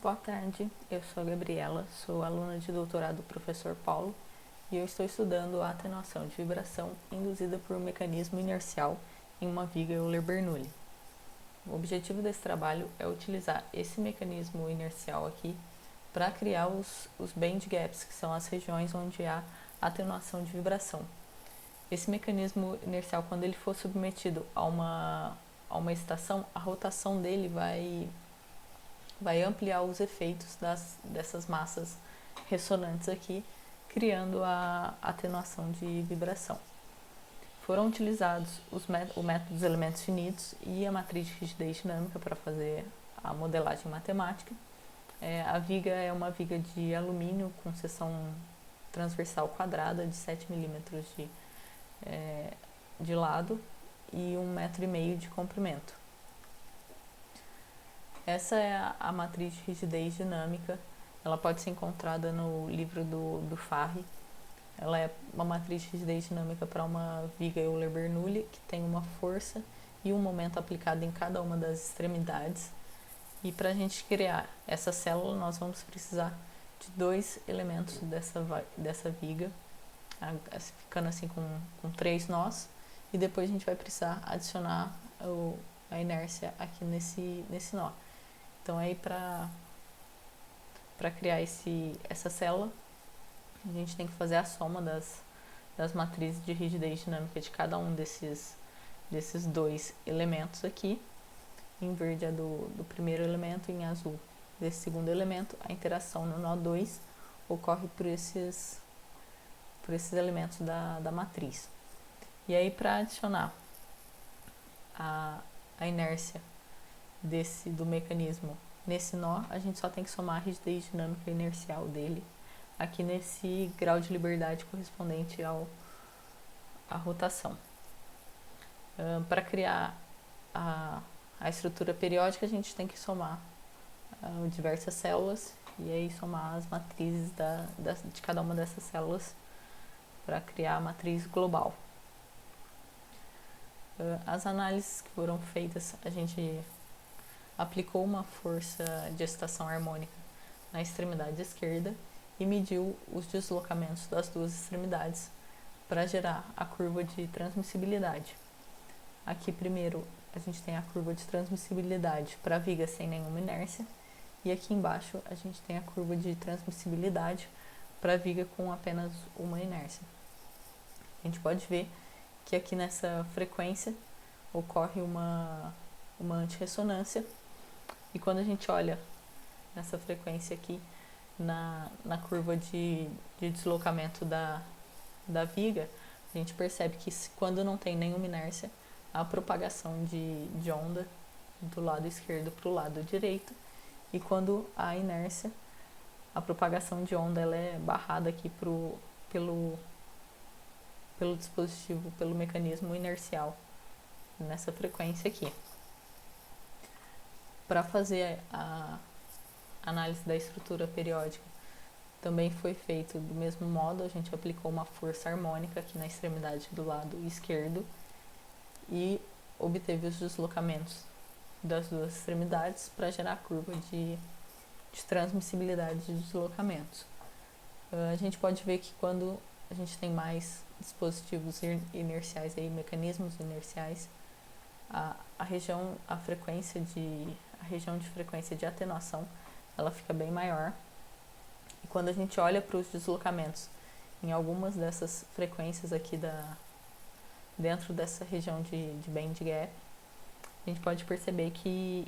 Boa tarde, eu sou a Gabriela, sou aluna de doutorado do professor Paulo e eu estou estudando a atenuação de vibração induzida por um mecanismo inercial em uma viga Euler-Bernoulli. O objetivo desse trabalho é utilizar esse mecanismo inercial aqui para criar os band gaps, que são as regiões onde há atenuação de vibração. Esse mecanismo inercial, quando ele for submetido a uma estação, a rotação dele vai ampliar os efeitos dessas massas ressonantes aqui, criando a atenuação de vibração. Foram utilizados o método dos elementos finitos e a matriz de rigidez dinâmica para fazer a modelagem matemática. A viga é uma viga de alumínio com seção transversal quadrada de 7 milímetros de lado e 1,5 metro de comprimento. Essa é a matriz de rigidez dinâmica. Ela pode ser encontrada no livro do Farri. Ela é uma matriz de rigidez dinâmica para uma viga Euler-Bernoulli que tem uma força e um momento aplicado em cada uma das extremidades. E para a gente criar essa célula, nós vamos precisar de 2 elementos dessa viga, ficando assim com 3 nós. E depois a gente vai precisar adicionar a inércia aqui nesse nó. Então aí para criar essa célula, a gente tem que fazer a soma das matrizes de rigidez dinâmica de cada um desses 2 elementos aqui. Em verde é do primeiro elemento, em azul desse segundo elemento. A interação no nó 2 ocorre por esses elementos da matriz. E aí para adicionar a inércia do mecanismo nesse nó, a gente só tem que somar a rigidez dinâmica inercial dele aqui nesse grau de liberdade correspondente à rotação. Para criar a estrutura periódica, a gente tem que somar diversas células e aí somar as matrizes de cada uma dessas células para criar a matriz global. As análises que foram feitas, a gente aplicou uma força de excitação harmônica na extremidade esquerda e mediu os deslocamentos das 2 extremidades para gerar a curva de transmissibilidade. Aqui primeiro a gente tem a curva de transmissibilidade para a viga sem nenhuma inércia e aqui embaixo a gente tem a curva de transmissibilidade para a viga com apenas uma inércia. A gente pode ver que aqui nessa frequência ocorre uma antirressonância. E quando a gente olha nessa frequência aqui, na curva de deslocamento da viga, a gente percebe que quando não tem nenhuma inércia, há propagação de onda do lado esquerdo para o lado direito. E quando há inércia, a propagação de onda ela é barrada aqui pelo dispositivo, pelo mecanismo inercial, nessa frequência aqui. Para fazer a análise da estrutura periódica, também foi feito do mesmo modo. A gente aplicou uma força harmônica aqui na extremidade do lado esquerdo e obteve os deslocamentos das 2 extremidades para gerar a curva de transmissibilidade de deslocamentos. A gente pode ver que quando a gente tem mais dispositivos inerciais, mecanismos inerciais, a região de frequência de atenuação ela fica bem maior. E quando a gente olha para os deslocamentos em algumas dessas frequências aqui dentro dessa região de band gap, a gente pode perceber que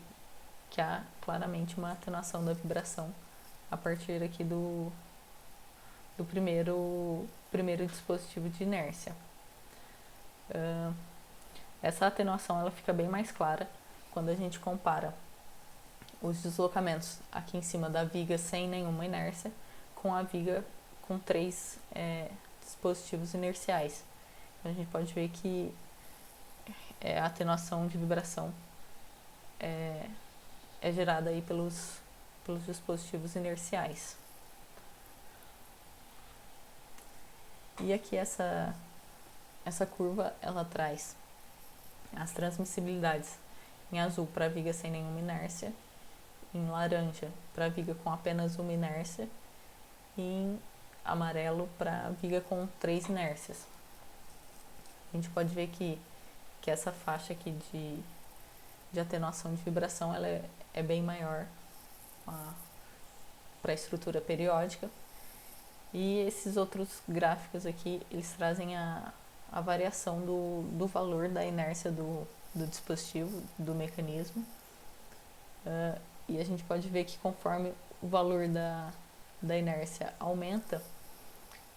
há claramente uma atenuação da vibração a partir aqui do primeiro dispositivo de inércia. Essa atenuação ela fica bem mais clara quando a gente compara os deslocamentos aqui em cima da viga sem nenhuma inércia com a viga com 3 dispositivos inerciais. Então a gente pode ver que a atenuação de vibração é gerada aí pelos dispositivos inerciais. E aqui essa curva ela traz as transmissibilidades em azul para a viga sem nenhuma inércia em laranja para viga com apenas uma inércia e em amarelo para viga com 3 inércias. A gente pode ver que essa faixa aqui de atenuação de vibração ela é bem maior para a estrutura periódica. E esses outros gráficos aqui, eles trazem a variação do valor da inércia do dispositivo, do mecanismo. E a gente pode ver que conforme o valor da inércia aumenta,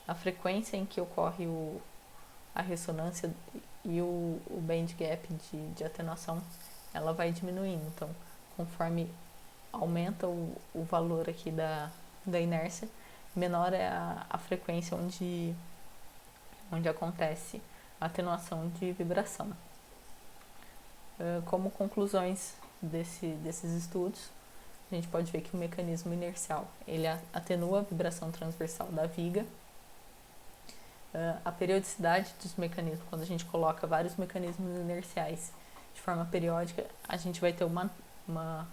a frequência em que ocorre a ressonância e o band gap de atenuação, ela vai diminuindo. Então, conforme aumenta o valor aqui da inércia, menor é a frequência onde acontece a atenuação de vibração. Como conclusões desses estudos, a gente pode ver que o mecanismo inercial ele atenua a vibração transversal da viga. A periodicidade dos mecanismos, quando a gente coloca vários mecanismos inerciais de forma periódica, a gente vai ter uma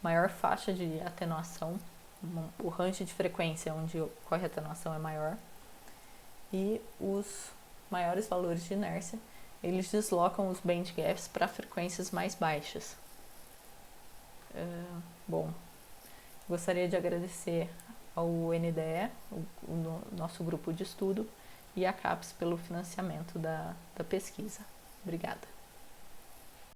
maior faixa de atenuação, o range de frequência onde ocorre a atenuação é maior, e os maiores valores de inércia, eles deslocam os band gaps para frequências mais baixas. Bom, gostaria de agradecer ao NDE, o nosso grupo de estudo, e à CAPES pelo financiamento da pesquisa. Obrigada.